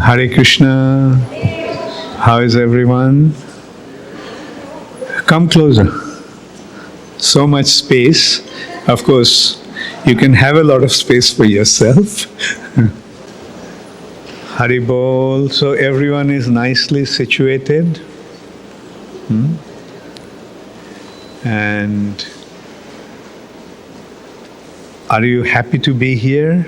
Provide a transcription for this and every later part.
Hare Krishna. How is everyone? Come closer. So much space. Of course, you can have a lot of space for yourself. Hari Bol. So everyone is nicely situated. And are you happy to be here?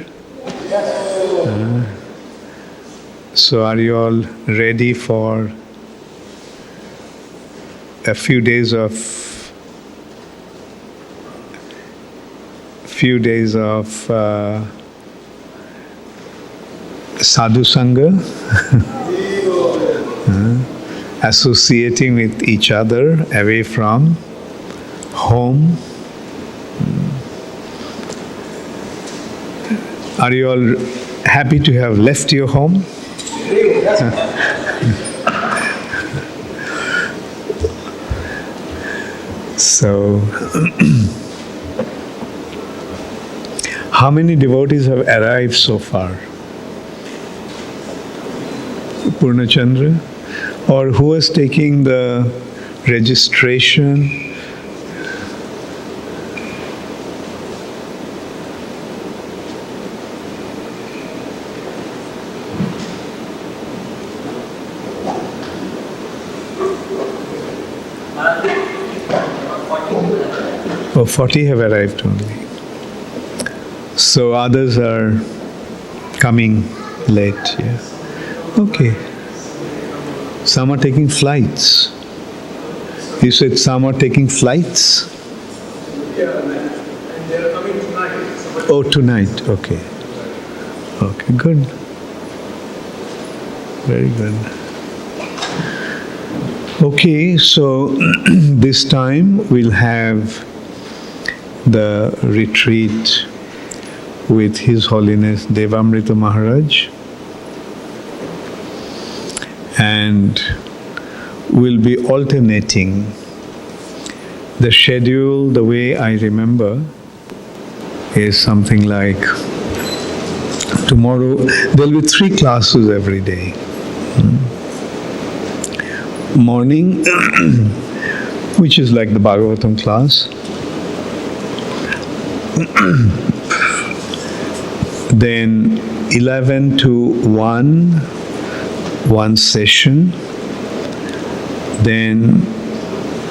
So are you all ready for a few days of sadhu sangha, associating with each other away from home? Are you all happy to have left your home? So, how many devotees have arrived so far? Purnachandra? Or who was taking the registration? Oh, 40 have arrived only. So others are coming late, yeah. Okay. Some are taking flights. You said some are taking flights? Yeah, and they're coming tonight. Oh, tonight, okay. Okay, good. Very good. Okay, so this time we'll have the retreat with His Holiness Devamrita Maharaj, and we'll be alternating the schedule. The way I remember is something like tomorrow there'll be 3 classes every day. Morning, which is like the Bhagavatam class. Then 11 to 1 session. Then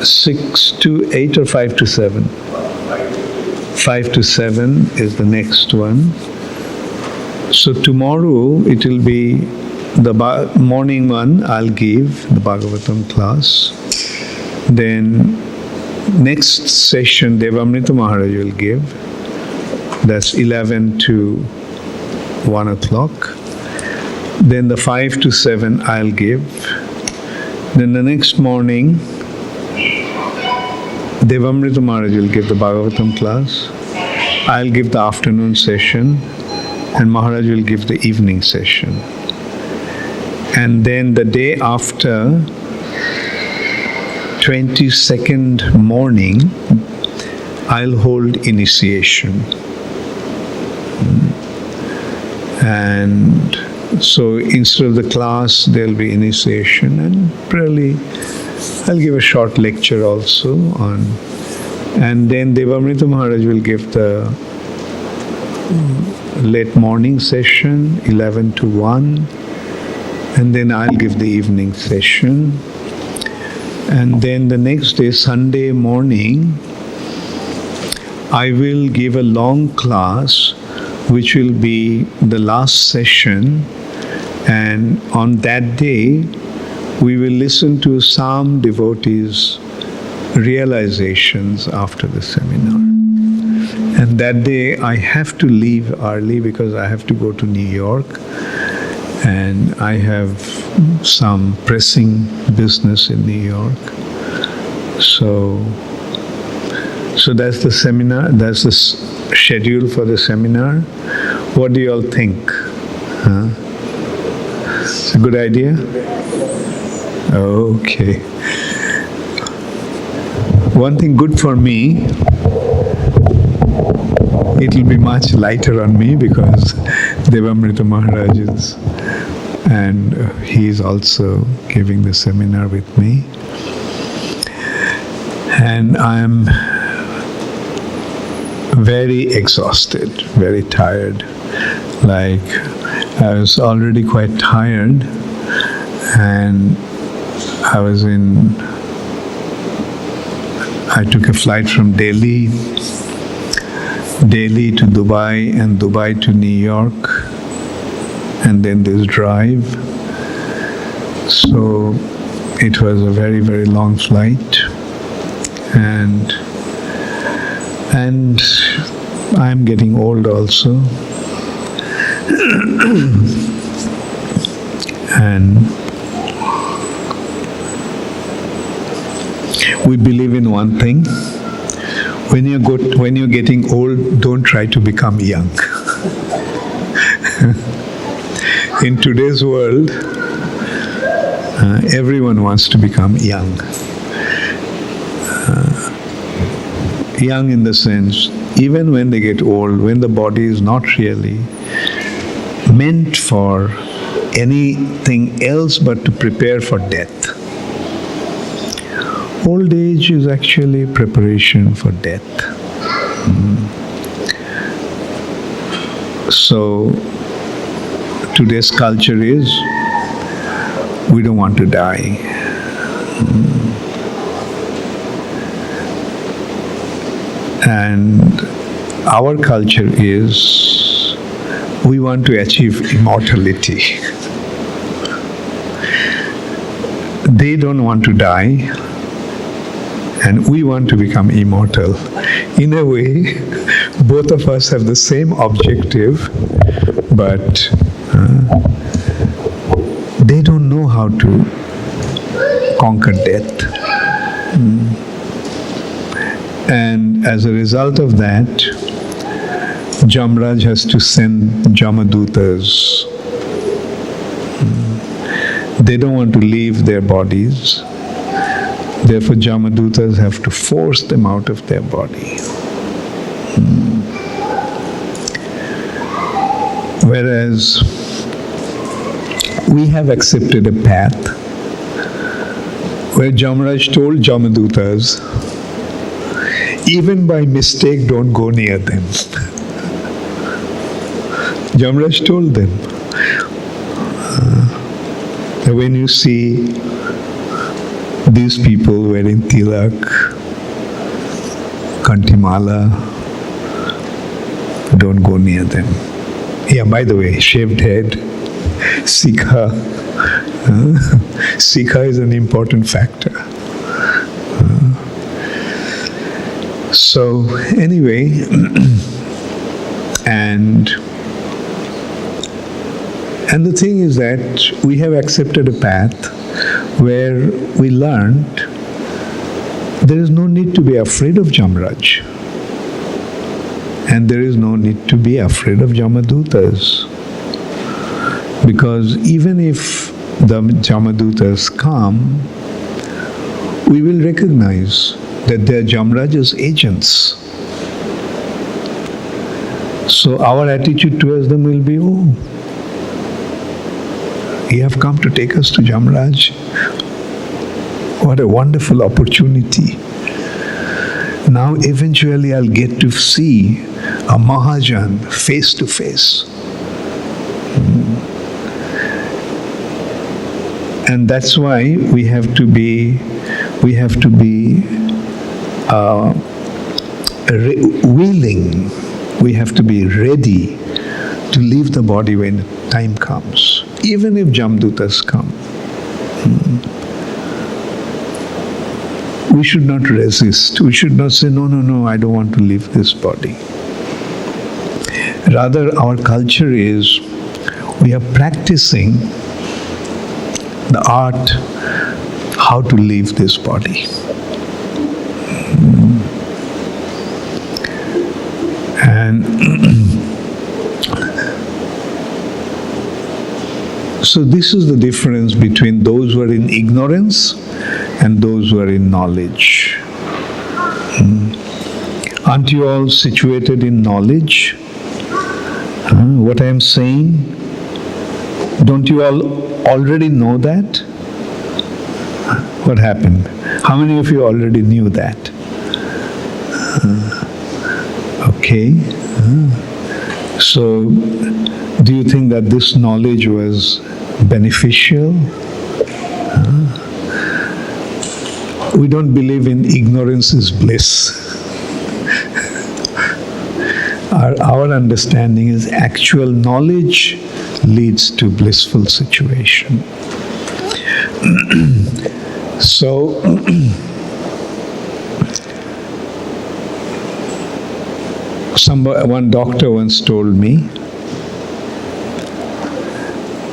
6 to 8 or 5 to 7? 5 to 7 is the next one. So tomorrow it will be the morning one. I'll give the Bhagavatam class. Then next session Devamrita Maharaj will give. That's 11 to 1 o'clock. Then the 5 to 7 I'll give. Then the next morning Devamrita Maharaj will give the Bhagavatam class. I'll give the afternoon session, and Maharaj will give the evening session. And then the day after, 22nd morning, I'll hold initiation. And so instead of the class, there'll be initiation, and probably I'll give a short lecture also on. And then Devamrita Maharaj will give the late morning session, 11 to 1. And then I'll give the evening session. And then the next day, Sunday morning, I will give a long class, which will be the last session. And on that day, we will listen to some devotees' realizations after the seminar. And that day, I have to leave early because I have to go to New York. And I have some pressing business in New York. So that's the seminar, that's the schedule for the seminar. What do you all think? Huh? It's a good idea? Okay. One thing good for me, it will be much lighter on me because Devamrita Maharaj is and he is also giving the seminar with me. And I am very exhausted, very tired. Like, I was already quite tired, and I took a flight from Delhi to Dubai, and Dubai to New York, and then this drive. So it was a very, very long flight, and I'm getting old also. And we believe in one thing: when you're getting old, don't try to become young. In today's world, everyone wants to become young. Young in the sense, even when they get old, when the body is not really meant for anything else but to prepare for death. Old age is actually preparation for death. So today's culture is, we don't want to die. And our culture is, we want to achieve immortality. They don't want to die, and we want to become immortal. In a way, both of us have the same objective, but they don't know how to conquer death. And as a result of that, Jamraj has to send Jamadutas. They don't want to leave their bodies. Therefore, Jamadutas have to force them out of their body. Whereas we have accepted a path where Jamraj told Jamadutas, even by mistake, don't go near them. Jamraj told them, that when you see these people wearing tilak, kantimala, don't go near them. Yeah, by the way, shaved head, sikha. Sikha is an important factor. So anyway, and the thing is that we have accepted a path where we learned there is no need to be afraid of Jamraj, and there is no need to be afraid of Jamadutas, because even if the Jamadutas come, we will recognize that they are Jamraj's agents. So our attitude towards them will be, oh, you have come to take us to Jamraj. What a wonderful opportunity. Now eventually I'll get to see a Mahajan face to face. And that's why we have to be willing, we have to be ready to leave the body when time comes, even if Jamdutas come. We should not resist. We should not say, no, I don't want to leave this body. Rather, our culture is, we are practicing the art how to leave this body. And so this is the difference between those who are in ignorance and those who are in knowledge. Aren't you all situated in knowledge? What I am saying, Don't you all already know that? What happened? How many of you already knew that? Okay. So, do you think that this knowledge was beneficial? We don't believe in ignorance is bliss. Our understanding is actual knowledge leads to blissful situation. So, one doctor once told me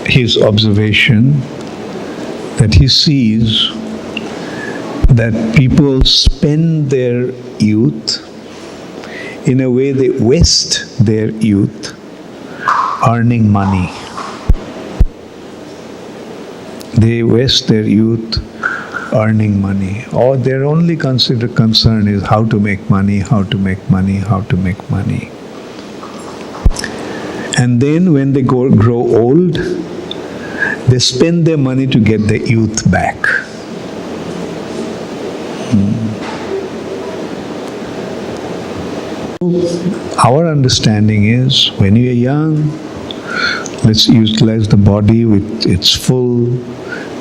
his observation that he sees that people spend their youth in a way they waste their youth earning money. They waste their youth earning money. Or their only concern is how to make money, how to make money, how to make money. And then when they grow old, they spend their money to get their youth back. Our understanding is when you are young, let's utilize the body with its full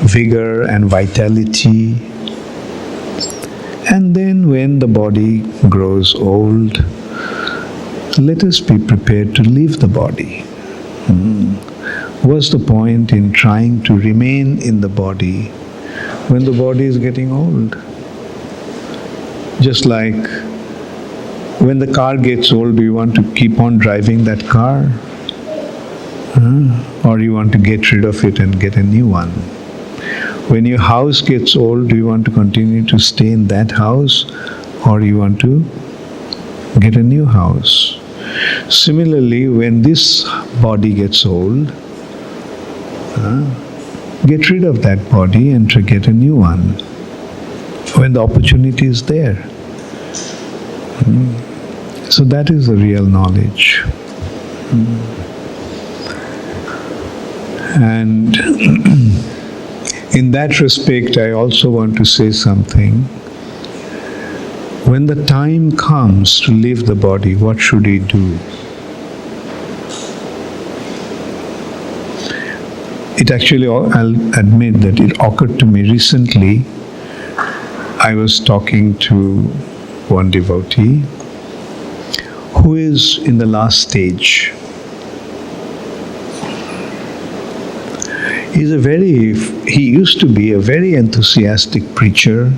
vigor and vitality. And then when the body grows old, let us be prepared to leave the body. What's the point in trying to remain in the body when the body is getting old? Just like when the car gets old, do you want to keep on driving that car? Or you want to get rid of it and get a new one? When your house gets old, do you want to continue to stay in that house? Or you want to get a new house? Similarly, when this body gets old, get rid of that body and to get a new one when the opportunity is there. So that is the real knowledge. And in that respect, I also want to say something. When the time comes to leave the body, what should we do? It actually, I'll admit that it occurred to me recently. I was talking to one devotee who is in the last stage. He used to be a very enthusiastic preacher.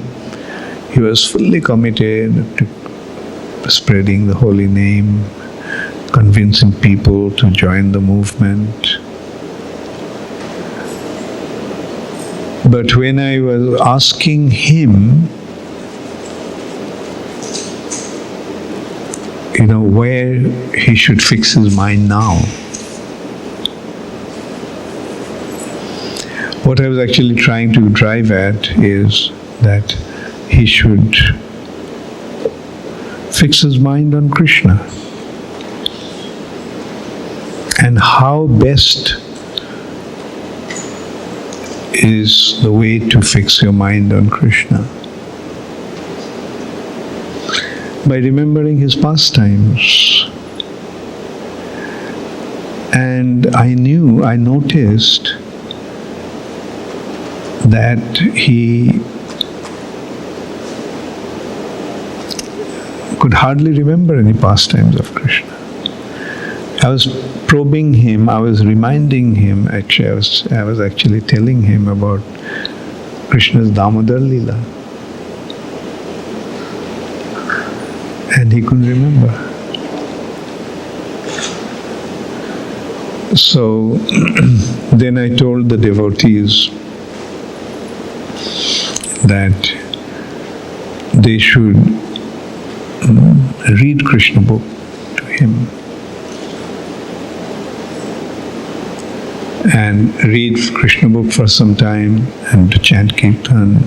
He was fully committed to spreading the holy name, convincing people to join the movement. But when I was asking him, where he should fix his mind now, what I was actually trying to drive at is that he should fix his mind on Krishna. And how best is the way to fix your mind on Krishna? By remembering his pastimes. And I noticed that he could hardly remember any pastimes of Krishna. I was probing him, I was reminding him, actually I was actually telling him about Krishna's Damodar Leela. And he couldn't remember. So then I told the devotees that they should read Krishna book to him and read Krishna book for some time and to chant kirtan.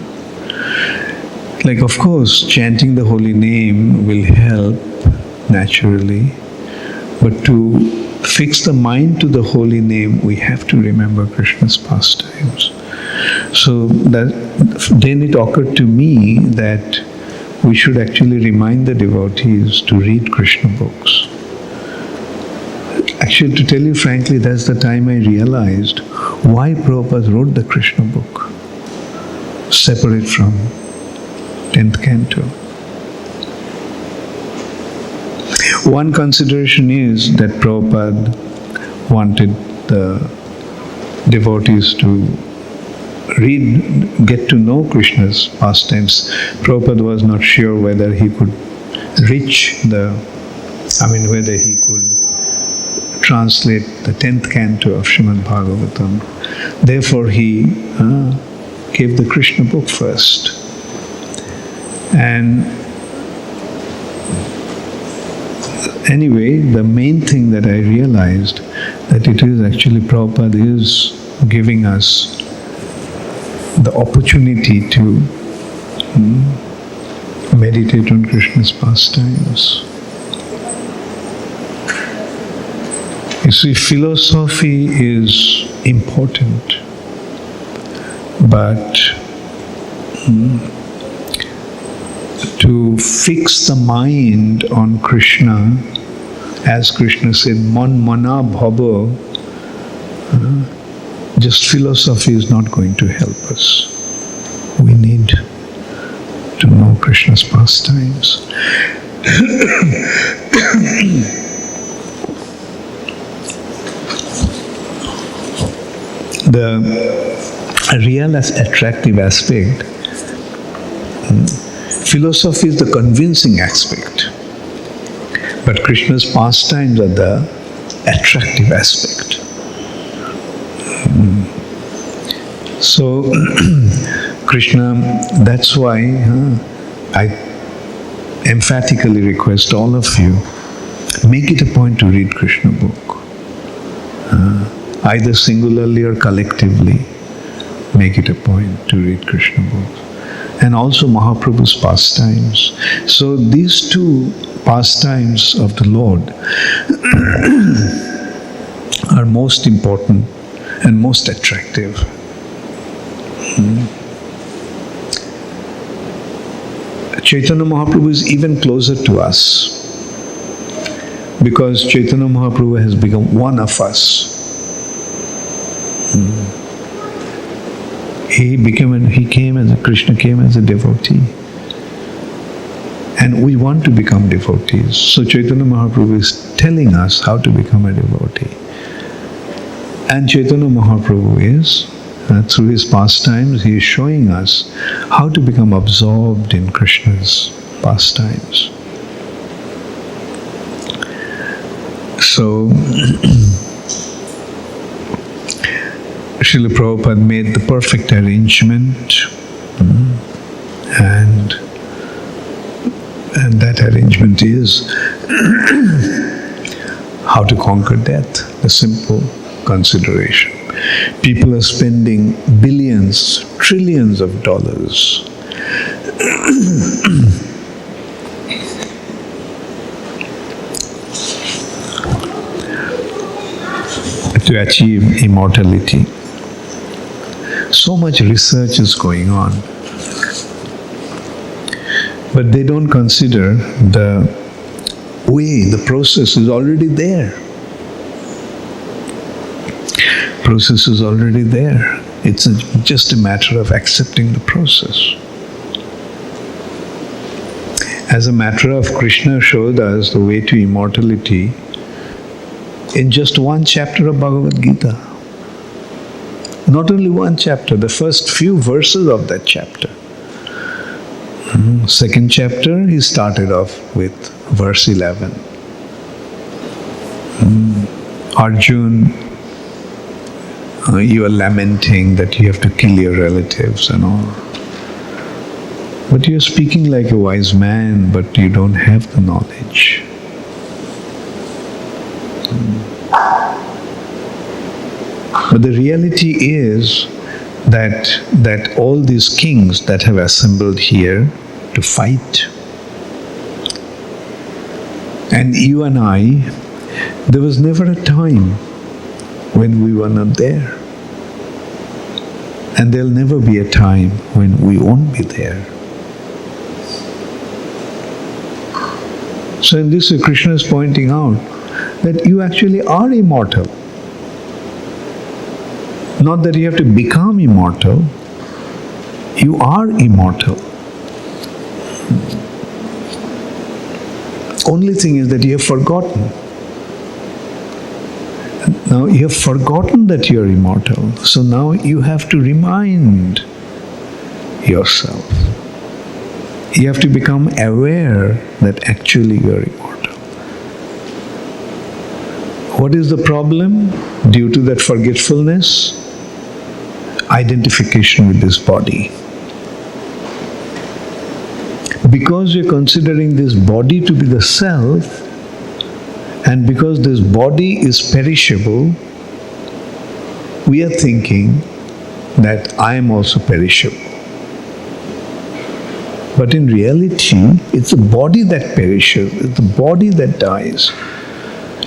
Like, of course, chanting the holy name will help naturally, But to fix the mind to the holy name, we have to remember Krishna's pastimes. So then it occurred to me that we should actually remind the devotees to read Krishna books. Actually, to tell you frankly, that's the time I realized why Prabhupada wrote the Krishna book, separate from 10th canto. One consideration is that Prabhupada wanted the devotees to get to know Krishna's pastimes. Prabhupada was not sure whether he could whether he could translate the 10th canto of Srimad Bhagavatam. Therefore, he gave the Krishna book first. And anyway, the main thing that I realized that it is actually Prabhupada is giving us the opportunity to meditate on Krishna's pastimes. You see, philosophy is important, but to fix the mind on Krishna, as Krishna said, man mana bhava, just philosophy is not going to help us. We need to know Krishna's pastimes. The real attractive aspect, philosophy is the convincing aspect, but Krishna's pastimes are the attractive aspect. So, Krishna, that's why I emphatically request all of you, make it a point to read Krishna book. Either singularly or collectively, make it a point to read Krishna book. And also Mahaprabhu's pastimes. So these two pastimes of the Lord are most important and most attractive. Chaitanya Mahaprabhu is even closer to us because Chaitanya Mahaprabhu has become one of us. Krishna came as a devotee. And we want to become devotees. So Chaitanya Mahaprabhu is telling us how to become a devotee. And Chaitanya Mahaprabhu is, through his pastimes, he is showing us how to become absorbed in Krishna's pastimes. So, Srila Prabhupada made the perfect arrangement, and that arrangement is how to conquer death, the simple consideration. People are spending billions, trillions of dollars to achieve immortality. So much research is going on, but they don't consider the way, the process is already there. Process is already there. It's just a matter of accepting the process. As a matter of, Krishna showed us the way to immortality in just one chapter of Bhagavad Gita. Not only one chapter, the first few verses of that chapter. Second chapter, he started off with verse 11. Arjun, you are lamenting that you have to kill your relatives and all. But you are speaking like a wise man, but you don't have the knowledge. But the reality is that all these kings that have assembled here to fight, and you and I There was never a time when we were not there. And there'll never be a time when we won't be there. So in this, Krishna is pointing out that you actually are immortal. Not that you have to become immortal. You are immortal. Only thing is that you have forgotten. Now you have forgotten that you are immortal. So now you have to remind yourself. You have to become aware that actually you are immortal. What is the problem? Due to that forgetfulness, identification with this body. Because you're considering this body to be the self, and because this body is perishable, we are thinking that I am also perishable. But in reality, it's the body that perishes, it's the body that dies.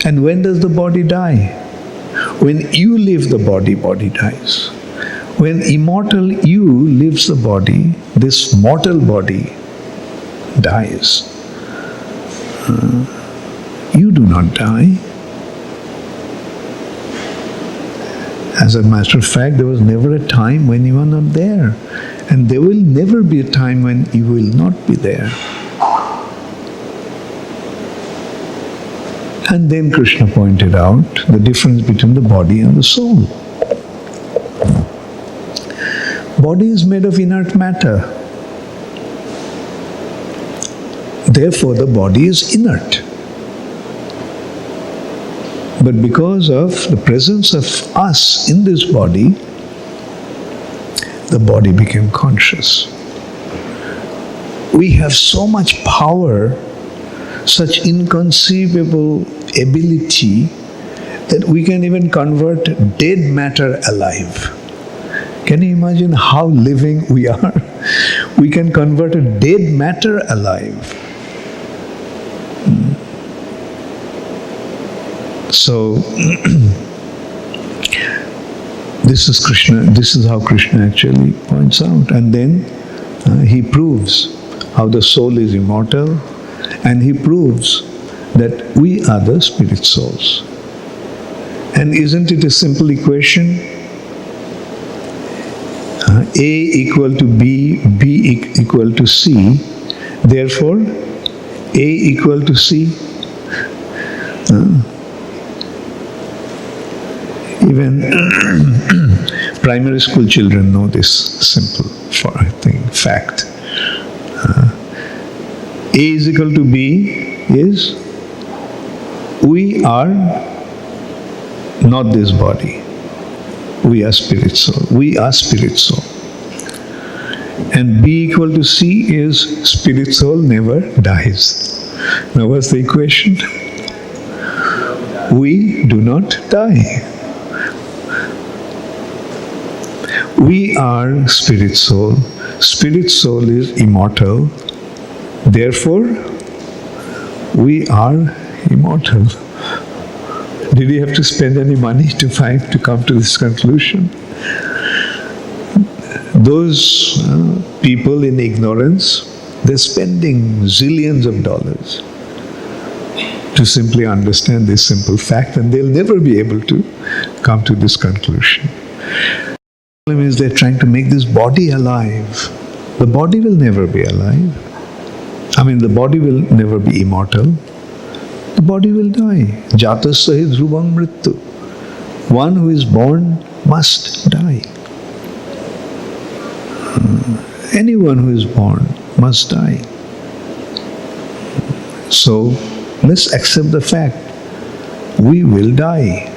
And when does the body die? When you leave the body, body dies. When immortal you leaves the body, this mortal body dies. You do not die. As a matter of fact, there was never a time when you were not there. And there will never be a time when you will not be there. And then Krishna pointed out the difference between the body and the soul. Body is made of inert matter. Therefore, the body is inert. But because of the presence of us in this body, the body became conscious. We have so much power, such inconceivable ability, that we can even convert dead matter alive. Can you imagine how living we are? We can convert a dead matter alive. So, this is how Krishna actually points out. And then he proves how the soul is immortal, and he proves that we are the spirit souls. And isn't it a simple equation? A equal to B, B equal to C. Therefore, A equal to C. Even primary school children know this simple fact. A is equal to B is we are not this body. We are spirit soul. We are spirit soul. And B equal to C is spirit soul never dies. Now what's the equation? We do not die. We are spirit soul. Spirit soul is immortal. Therefore, we are immortal. Did you have to spend any money to come to this conclusion? Those people in ignorance, they're spending zillions of dollars to simply understand this simple fact, and they'll never be able to come to this conclusion. The problem is they're trying to make this body alive. The body will never be alive. The body will never be immortal. The body will die. Jatasya dhrubam mrityu. One who is born must die. Anyone who is born must die. So, let's accept the fact. We will die.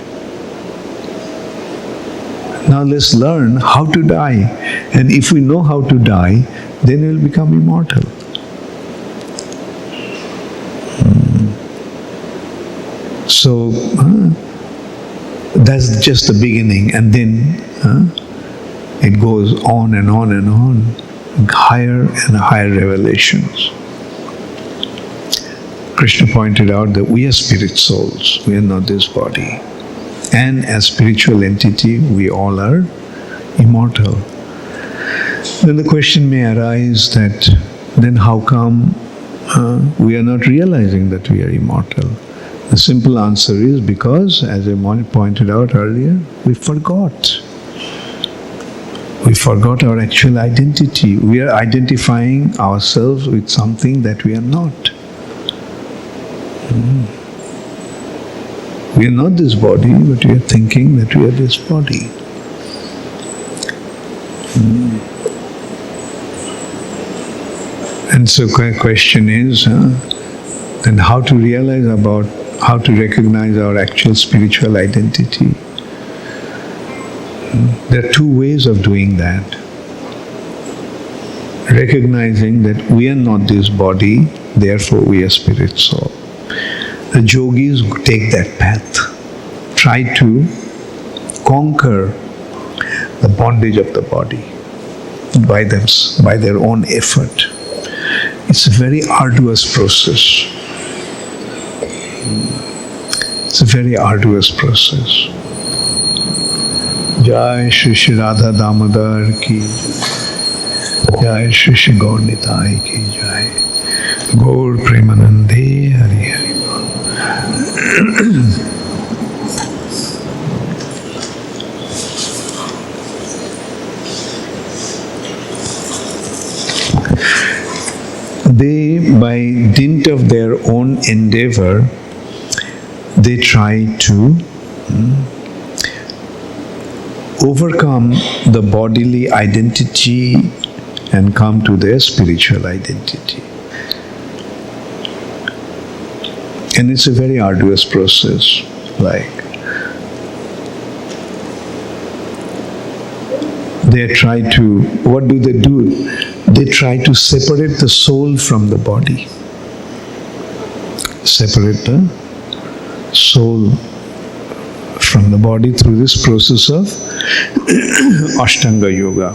Now let's learn how to die. And if we know how to die, then we'll become immortal. So, that's just the beginning. And then it goes on and on and on. Higher and higher revelations. Krishna pointed out that we are spirit souls, we are not this body. And as spiritual entity, we all are immortal. Then the question may arise that, then how come we are not realizing that we are immortal? The simple answer is because, as I pointed out earlier, we forgot. We forgot our actual identity. We are identifying ourselves with something that we are not. We are not this body, but we are thinking that we are this body. And so the question is, then how to realize how to recognize our actual spiritual identity? There are two ways of doing that. Recognizing that we are not this body, therefore we are spirit soul. The yogis take that path, try to conquer the bondage of the body by their own effort. It's a very arduous process. It's a very arduous process. Jai Shri Shri Radha Damodar ki Jai. Jai Shri Shri Gaur Nitai ki Jai. Gaur Premanande Hari Hari. They, by dint of their own endeavor, they try to overcome the bodily identity and come to their spiritual identity. And it's a very arduous process. They try to, what do? They try to separate the soul from the body. Separate the soul from the body through this process of Ashtanga Yoga.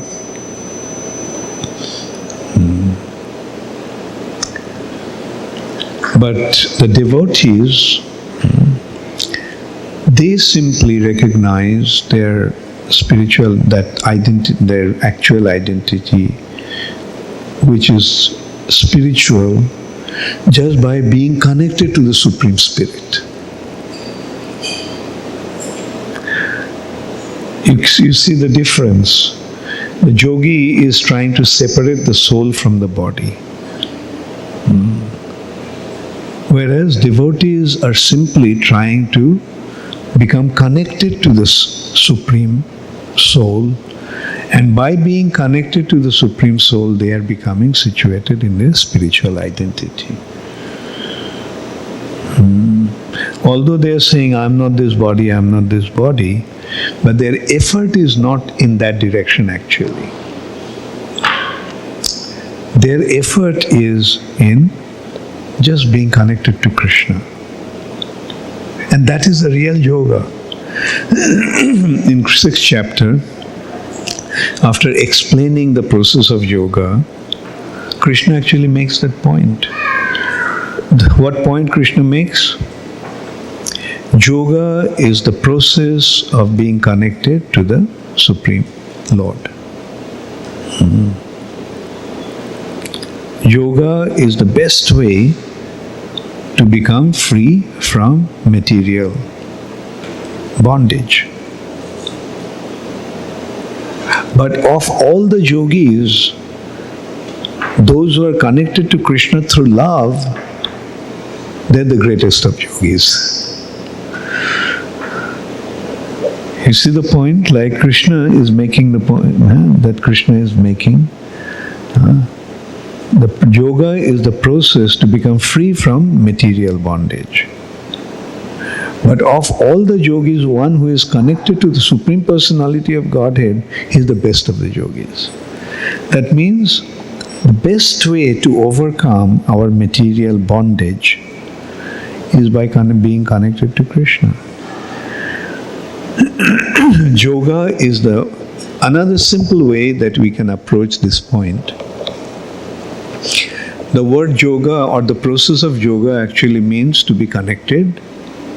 But the devotees, they simply recognize their spiritual, that identity, their actual identity, which is spiritual, just by being connected to the Supreme Spirit. You see the difference. The yogi is trying to separate the soul from the body. Whereas devotees are simply trying to become connected to the Supreme Soul, and by being connected to the Supreme Soul, they are becoming situated in their spiritual identity. Although they are saying, I'm not this body, I'm not this body, but their effort is not in that direction actually. Their effort is in just being connected to Krishna. And that is the real yoga. In 6th chapter, after explaining the process of yoga, Krishna actually makes that point. What point Krishna makes? Yoga is the process of being connected to the Supreme Lord. Yoga is the best way to become free from material bondage. But of all the yogis, those who are connected to Krishna through love, they're the greatest of yogis. You see the point? Like Krishna is making the point that Krishna is making. The yoga is the process to become free from material bondage. But of all the yogis, one who is connected to the Supreme Personality of Godhead is the best of the yogis. That means the best way to overcome our material bondage is by being connected to Krishna. Yoga is another simple way that we can approach this point. The word yoga or the process of yoga actually means to be connected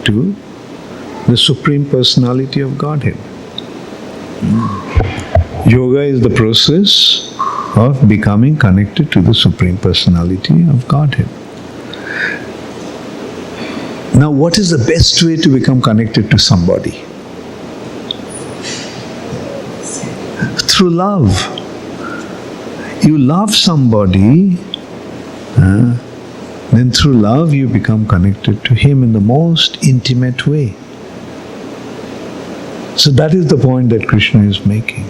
to the Supreme Personality of Godhead. Yoga is the process of becoming connected to the Supreme Personality of Godhead. Now, what is the best way to become connected to somebody? Through love. You love somebody, then through love you become connected to him in the most intimate way. So that is the point that Krishna is making.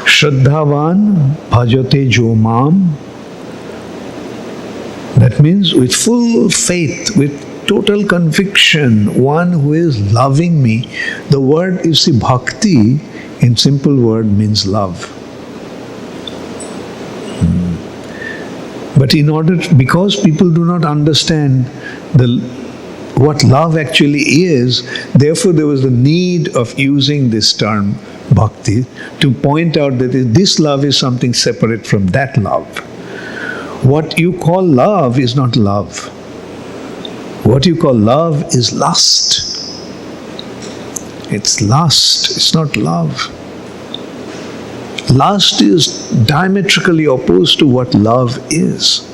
Shraddhavan bhajate jo mam. That means with full faith, with total conviction, one who is loving me. The word, you see, bhakti in simple word means love. But because people do not understand what love actually is, therefore there was the need of using this term bhakti to point out that this love is something separate from that love. What you call love is not love. What you call love is lust. It's lust, it's not love. Lust is diametrically opposed to what love is.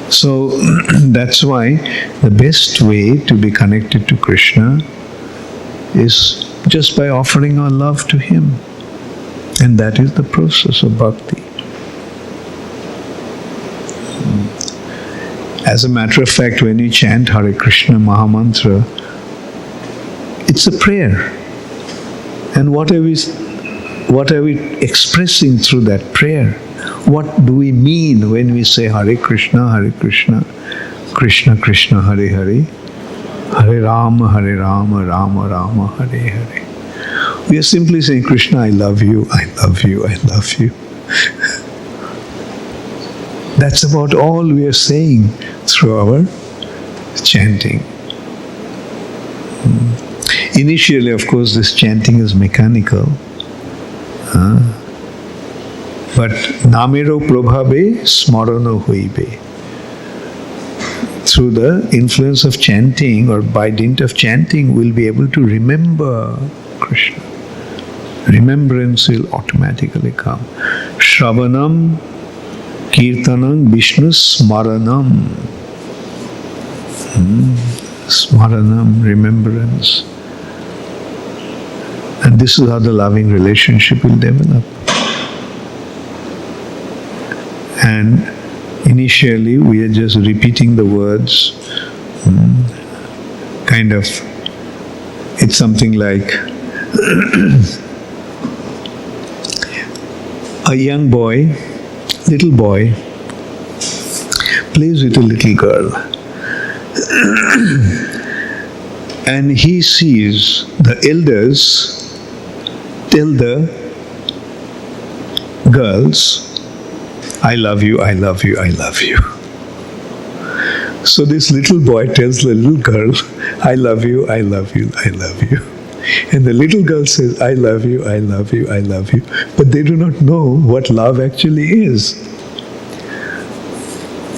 So that's why the best way to be connected to Krishna is just by offering our love to him. And that is the process of bhakti. As a matter of fact, when you chant Hare Krishna Mahamantra, it's a prayer. And what are we expressing through that prayer? What do we mean when we say Hare Krishna, Krishna Krishna, Hare Hare, Hare Rama, Rama Rama, Hare Hare. We are simply saying, Krishna, I love you, I love you, I love you. That's about all we are saying through our chanting. Initially, of course, this chanting is mechanical. But namero prabhave smarano hoibe. Through the influence of chanting or by dint of chanting, we'll be able to remember Krishna. Remembrance will automatically come. Shravanam, Kirtanam, Vishnu Smaranam. Smaranam, remembrance. And this is how the loving relationship will develop. And initially we are just repeating the words. Kind of, it's something like a young boy, little boy, plays with a little girl. And he sees the elders tell the girls, I love you, I love you, I love you. So this little boy tells the little girl, I love you, I love you, I love you. And the little girl says, I love you, I love you, I love you. But they do not know what love actually is.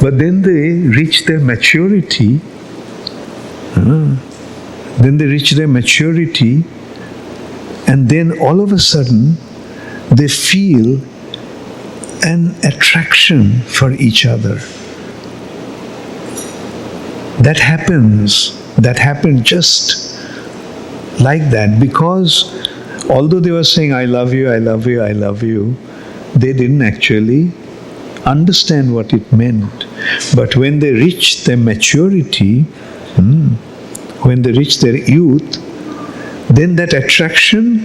But then they reach their maturity. And then all of a sudden, they feel an attraction for each other. That happened just like that, because although they were saying, I love you, I love you, I love you, they didn't actually understand what it meant. But when they reached their maturity, when they reached their youth, then that attraction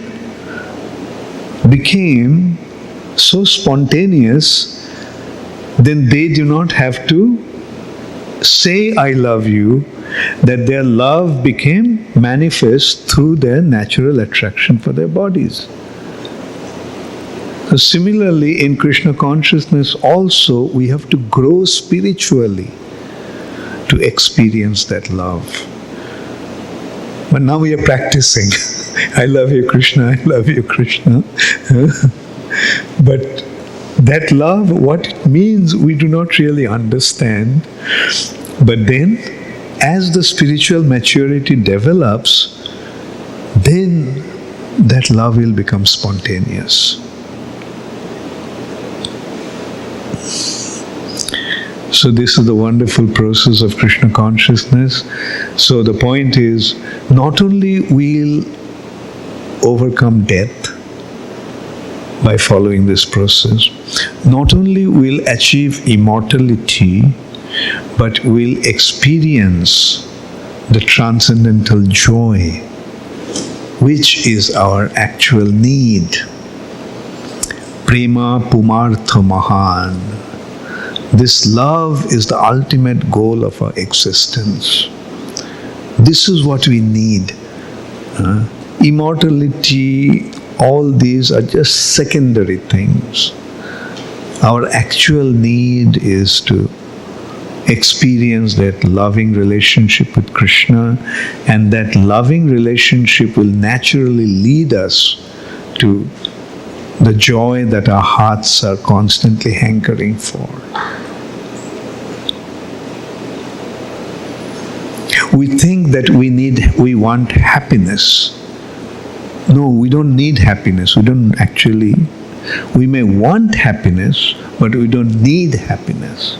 became so spontaneous, then they do not have to say I love you, that their love became manifest through their natural attraction for their bodies. So similarly, in Krishna consciousness also, we have to grow spiritually to experience that love. But now we are practicing. I love you, Krishna, I love you, Krishna. But that love, what it means, we do not really understand. But then, as the spiritual maturity develops, then that love will become spontaneous. So this is the wonderful process of Krishna consciousness. So the point is, not only we'll overcome death by following this process, not only we'll achieve immortality, but we'll experience the transcendental joy, which is our actual need. Prema Pumartha Mahan. This love is the ultimate goal of our existence. This is what we need. Immortality, all these are just secondary things. Our actual need is to experience that loving relationship with Krishna, and that loving relationship will naturally lead us to the joy that our hearts are constantly hankering for. We think that we want happiness. No, we don't need happiness. We may want happiness, but we don't need happiness.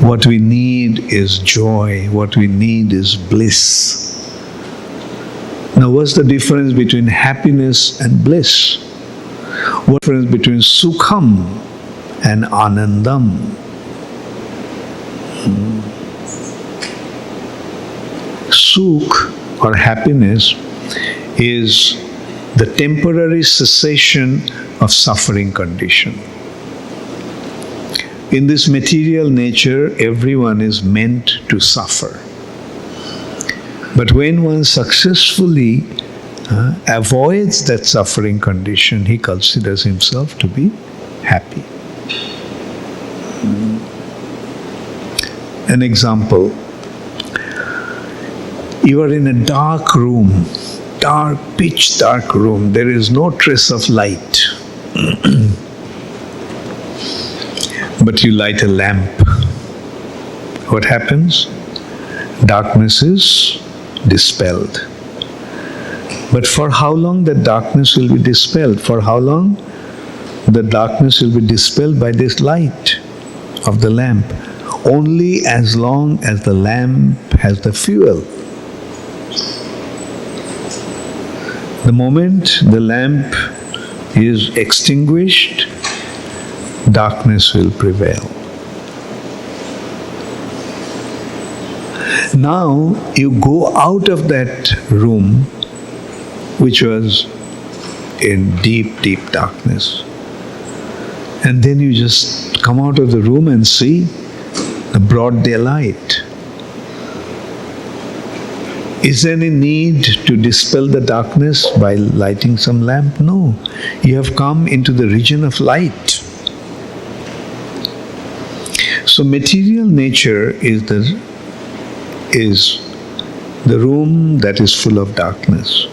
What we need is joy. What we need is bliss. Now, what's the difference between happiness and bliss? What's the difference between sukham and anandam? Sukh or happiness is the temporary cessation of suffering condition. In this material nature, everyone is meant to suffer. But when one successfully avoids that suffering condition, he considers himself to be happy. An example. You are in a dark room, pitch dark room. There is no trace of light. But you light a lamp. What happens? Darkness is dispelled. But for how long that darkness will be dispelled? For how long? The darkness will be dispelled by this light of the lamp. Only as long as the lamp has the fuel. The moment the lamp is extinguished, darkness will prevail. Now you go out of that room, which was in deep, deep darkness, and then you just come out of the room and see the broad daylight. Is there any need to dispel the darkness by lighting some lamp? No. You have come into the region of light. So material nature is the room that is full of darkness.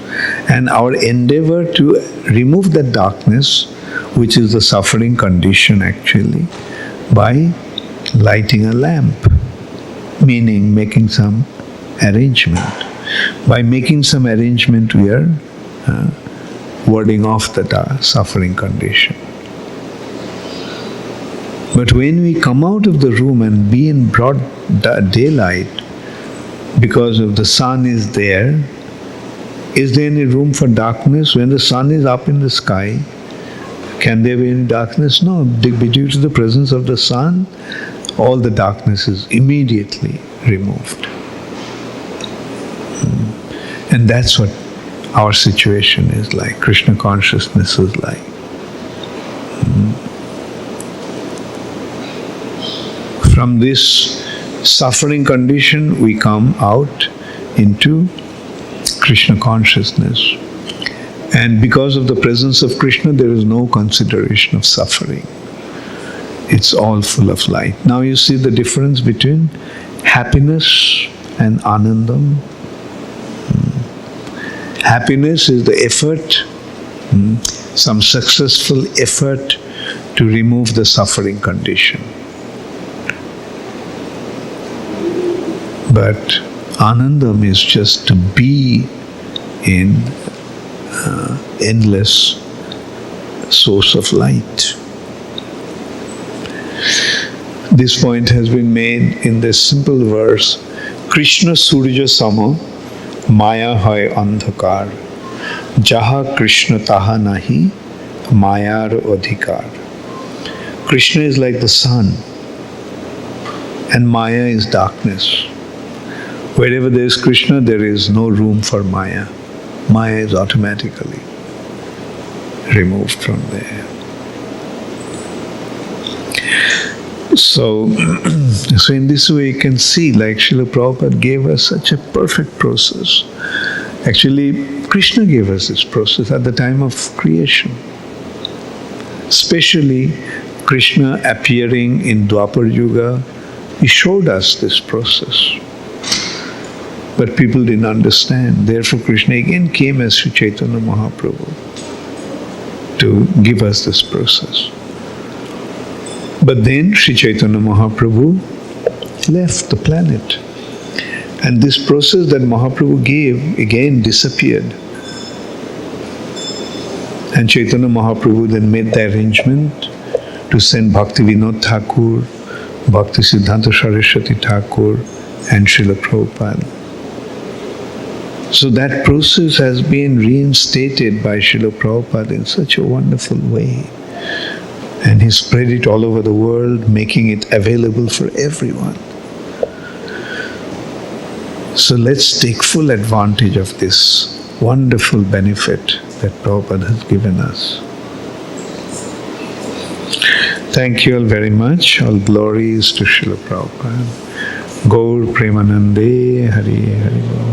And our endeavor to remove that darkness, which is the suffering condition actually, by lighting a lamp, meaning making some arrangement. By making some arrangement, we are warding off the suffering condition. But when we come out of the room and be in broad daylight, because of the sun is there any room for darkness? When the sun is up in the sky, can there be any darkness? No. Due to the presence of the sun, all the darkness is immediately removed. And that's what our situation is like, Krishna consciousness is like. From this suffering condition, we come out into Krishna consciousness. And because of the presence of Krishna, there is no consideration of suffering. It's all full of light. Now you see the difference between happiness and anandam. Happiness is the effort, some successful effort to remove the suffering condition. But Anandam is just to be in endless source of light. This point has been made in this simple verse, Krishna Surya Sama, Maya hai andhakar, Jaha Krishna taha nahi, Mayar adhikar. Krishna is like the sun, and Maya is darkness. Wherever there is Krishna, there is no room for Maya. Maya is automatically removed from there. So in this way you can see, like Srila Prabhupada gave us such a perfect process. Actually, Krishna gave us this process at the time of creation. Especially Krishna appearing in Dwapar Yuga, he showed us this process. But people didn't understand. Therefore, Krishna again came as Sri Chaitanya Mahaprabhu to give us this process. But then Sri Chaitanya Mahaprabhu left the planet. And this process that Mahaprabhu gave again disappeared. And Chaitanya Mahaprabhu then made the arrangement to send Bhakti Vinod Thakur, Bhakti Siddhanta Saraswati Thakur, and Srila Prabhupada. So that process has been reinstated by Srila Prabhupada in such a wonderful way. And he spread it all over the world, making it available for everyone. So let's take full advantage of this wonderful benefit that Prabhupada has given us. Thank you all very much. All glories to Srila Prabhupada. Gaur Premanande Hari Hari Bol.